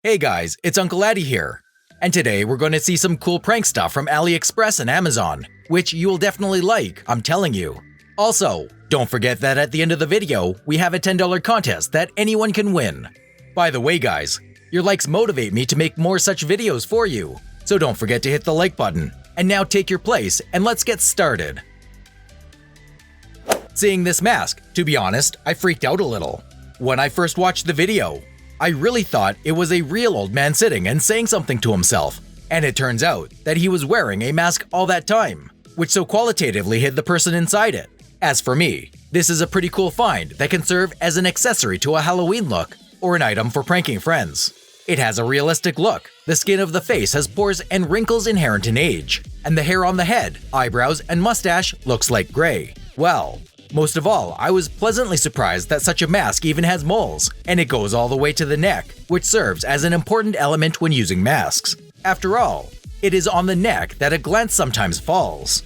Hey guys, it's Uncle Addy here, and today we're going to see some cool prank stuff from Aliexpress and Amazon, which you will definitely like, I'm telling you. Also, don't forget that at the end of the video, we have a $10 contest that anyone can win. By the way guys, your likes motivate me to make more such videos for you, so don't forget to hit the like button. And now take your place and let's get started. Seeing this mask, to be honest, I freaked out a little. When I first watched the video, I really thought it was a real old man sitting and saying something to himself, and it turns out that he was wearing a mask all that time, which so qualitatively hid the person inside it. As for me, this is a pretty cool find that can serve as an accessory to a Halloween look or an item for pranking friends. It has a realistic look, the skin of the face has pores and wrinkles inherent in age, and the hair on the head, eyebrows, and mustache looks like gray. Well, most of all, I was pleasantly surprised that such a mask even has moles, and it goes all the way to the neck, which serves as an important element when using masks. After all, it is on the neck that a glance sometimes falls.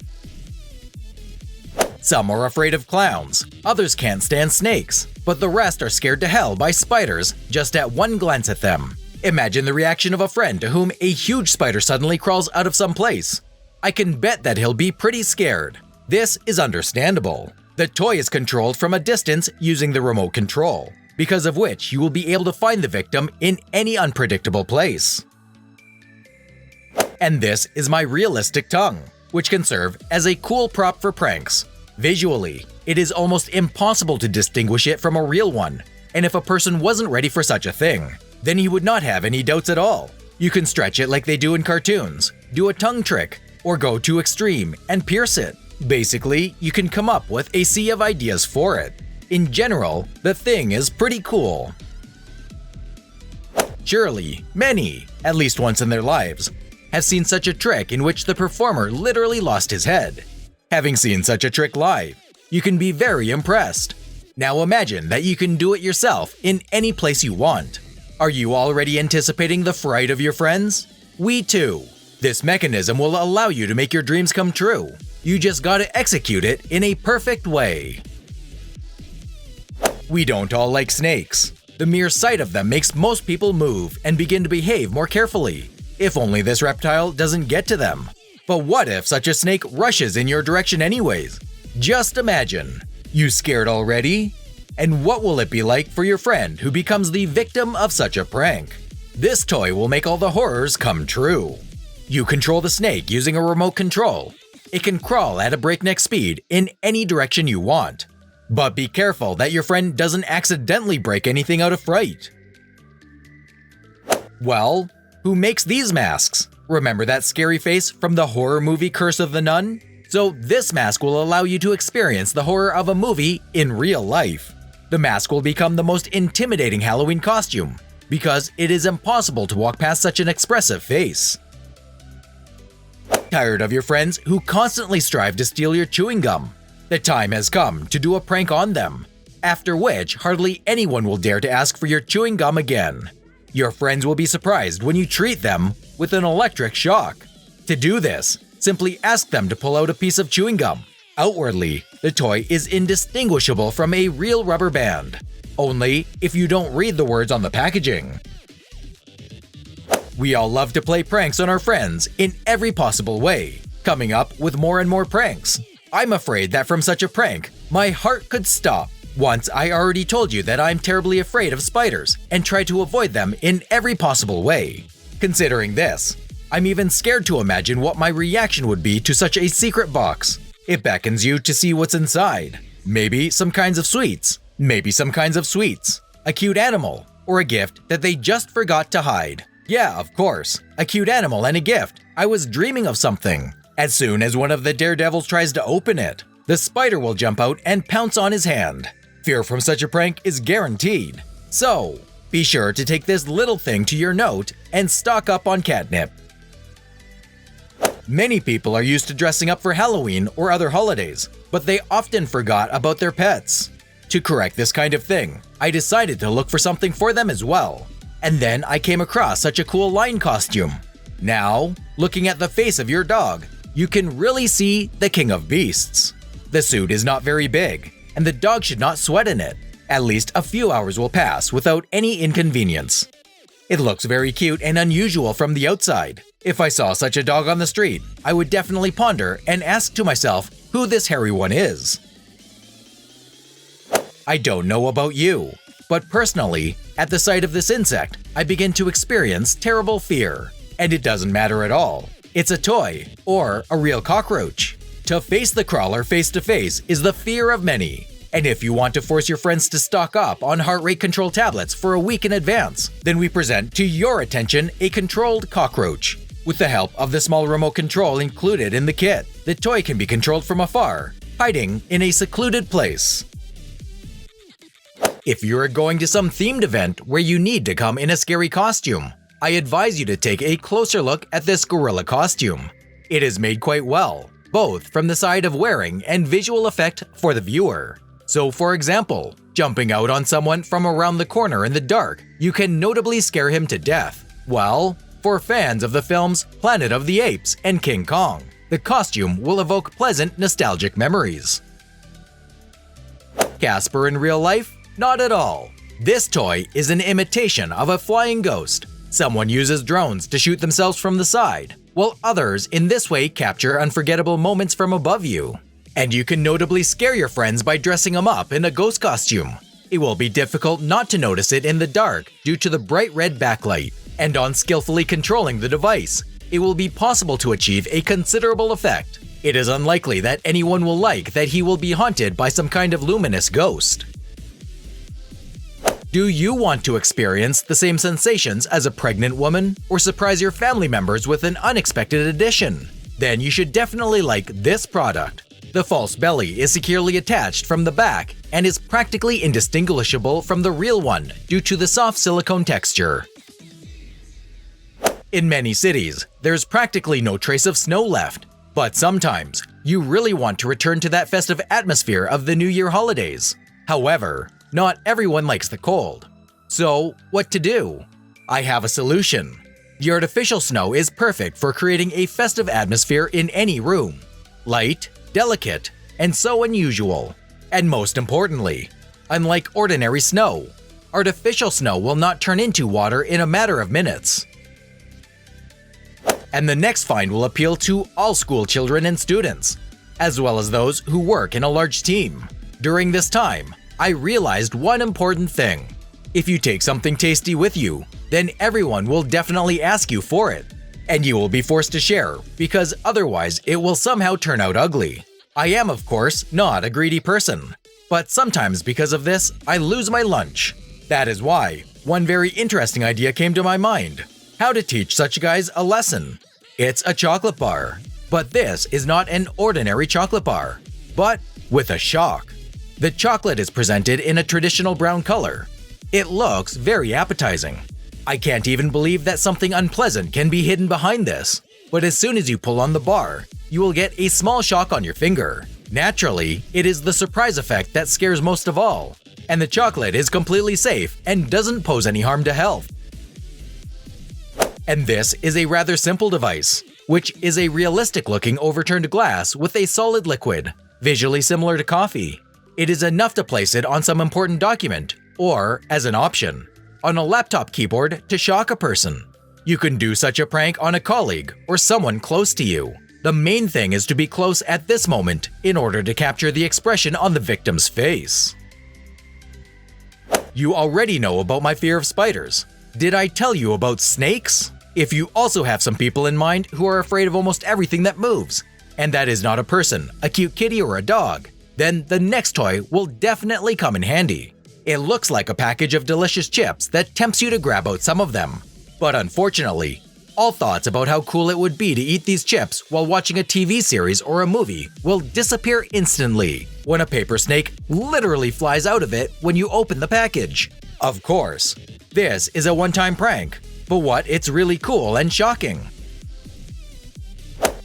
Some are afraid of clowns, others can't stand snakes, but the rest are scared to hell by spiders just at one glance at them. Imagine the reaction of a friend to whom a huge spider suddenly crawls out of some place. I can bet that he'll be pretty scared. This is understandable. The toy is controlled from a distance using the remote control, because of which you will be able to find the victim in any unpredictable place. And this is my realistic tongue, which can serve as a cool prop for pranks. Visually, it is almost impossible to distinguish it from a real one, and if a person wasn't ready for such a thing, then he would not have any doubts at all. You can stretch it like they do in cartoons, do a tongue trick, or go to extreme and pierce it. Basically, you can come up with a sea of ideas for it. In general, the thing is pretty cool. Surely, many, at least once in their lives, have seen such a trick in which the performer literally lost his head. Having seen such a trick live, you can be very impressed. Now imagine that you can do it yourself in any place you want. Are you already anticipating the fright of your friends? We too. This mechanism will allow you to make your dreams come true. You just gotta execute it in a perfect way. We don't all like snakes. The mere sight of them makes most people move and begin to behave more carefully, if only this reptile doesn't get to them. But what if such a snake rushes in your direction anyways? Just imagine. You scared already? And what will it be like for your friend who becomes the victim of such a prank? This toy will make all the horrors come true. You control the snake using a remote control. It can crawl at a breakneck speed in any direction you want. But be careful that your friend doesn't accidentally break anything out of fright. Well, who makes these masks? Remember that scary face from the horror movie Curse of the Nun? So this mask will allow you to experience the horror of a movie in real life. The mask will become the most intimidating Halloween costume, because it is impossible to walk past such an expressive face. Tired of your friends who constantly strive to steal your chewing gum? The time has come to do a prank on them, after which hardly anyone will dare to ask for your chewing gum again. Your friends will be surprised when you treat them with an electric shock. To do this, simply ask them to pull out a piece of chewing gum. Outwardly, the toy is indistinguishable from a real rubber band, only if you don't read the words on the packaging. We all love to play pranks on our friends in every possible way, coming up with more and more pranks. I'm afraid that from such a prank, my heart could stop. Once I already told you that I'm terribly afraid of spiders and try to avoid them in every possible way. Considering this, I'm even scared to imagine what my reaction would be to such a secret box. It beckons you to see what's inside. Maybe some kinds of sweets, a cute animal, or a gift that they just forgot to hide. Yeah, of course, a cute animal and a gift. I was dreaming of something. As soon as one of the daredevils tries to open it, the spider will jump out and pounce on his hand. Fear from such a prank is guaranteed. So, be sure to take this little thing to your note and stock up on catnip. Many people are used to dressing up for Halloween or other holidays, but they often forgot about their pets. To correct this kind of thing, I decided to look for something for them as well. And then I came across such a cool lion costume. Now, looking at the face of your dog, you can really see the king of beasts. The suit is not very big, and the dog should not sweat in it. At least a few hours will pass without any inconvenience. It looks very cute and unusual from the outside. If I saw such a dog on the street, I would definitely ponder and ask to myself who this hairy one is. I don't know about you, but personally, at the sight of this insect, I begin to experience terrible fear. And it doesn't matter at all. It's a toy or a real cockroach. To face the crawler face to face is the fear of many. And if you want to force your friends to stock up on heart rate control tablets for a week in advance, then we present to your attention a controlled cockroach. With the help of the small remote control included in the kit, the toy can be controlled from afar, hiding in a secluded place. If you're going to some themed event where you need to come in a scary costume, I advise you to take a closer look at this gorilla costume. It is made quite well, both from the side of wearing and visual effect for the viewer. So for example, jumping out on someone from around the corner in the dark, you can notably scare him to death. Well, for fans of the films Planet of the Apes and King Kong, the costume will evoke pleasant nostalgic memories. Casper in real life? Not at all. This toy is an imitation of a flying ghost. Someone uses drones to shoot themselves from the side, while others in this way capture unforgettable moments from above you. And you can notably scare your friends by dressing them up in a ghost costume. It will be difficult not to notice it in the dark due to the bright red backlight. And on skillfully controlling the device, it will be possible to achieve a considerable effect. It is unlikely that anyone will like that he will be haunted by some kind of luminous ghost. Do you want to experience the same sensations as a pregnant woman or surprise your family members with an unexpected addition? Then you should definitely like this product. The false belly is securely attached from the back and is practically indistinguishable from the real one due to the soft silicone texture. In many cities, there's practically no trace of snow left, but sometimes you really want to return to that festive atmosphere of the New Year holidays. However, not everyone likes the cold. So, what to do? I have a solution. The artificial snow is perfect for creating a festive atmosphere in any room. Light, delicate, and so unusual. And most importantly, unlike ordinary snow, artificial snow will not turn into water in a matter of minutes. And the next find will appeal to all school children and students, as well as those who work in a large team. During this time, I realized one important thing. If you take something tasty with you, then everyone will definitely ask you for it. And you will be forced to share, because otherwise it will somehow turn out ugly. I am, of course, not a greedy person. But sometimes because of this, I lose my lunch. That is why one very interesting idea came to my mind. How to teach such guys a lesson. It's a chocolate bar. But this is not an ordinary chocolate bar, but with a shock. The chocolate is presented in a traditional brown color. It looks very appetizing. I can't even believe that something unpleasant can be hidden behind this. But as soon as you pull on the bar, you will get a small shock on your finger. Naturally, it is the surprise effect that scares most of all. And the chocolate is completely safe and doesn't pose any harm to health. And this is a rather simple device, which is a realistic-looking overturned glass with a solid liquid, visually similar to coffee. It is enough to place it on some important document, or, as an option, on a laptop keyboard to shock a person. You can do such a prank on a colleague or someone close to you. The main thing is to be close at this moment in order to capture the expression on the victim's face. You already know about my fear of spiders. Did I tell you about snakes? If you also have some people in mind who are afraid of almost everything that moves, and that is not a person, a cute kitty, or a dog, then the next toy will definitely come in handy. It looks like a package of delicious chips that tempts you to grab out some of them. But unfortunately, all thoughts about how cool it would be to eat these chips while watching a TV series or a movie will disappear instantly when a paper snake literally flies out of it when you open the package. Of course, this is a one-time prank, but what it's really cool and shocking.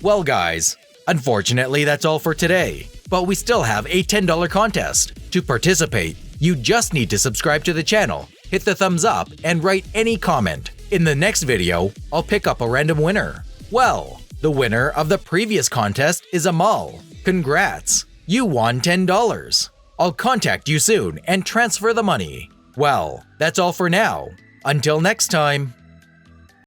Well guys, unfortunately that's all for today, but we still have a $10 contest. To participate, you just need to subscribe to the channel, hit the thumbs up, and write any comment. In the next video, I'll pick up a random winner. Well, the winner of the previous contest is Amal. Congrats! You won $10. I'll contact you soon and transfer the money. Well, that's all for now. Until next time!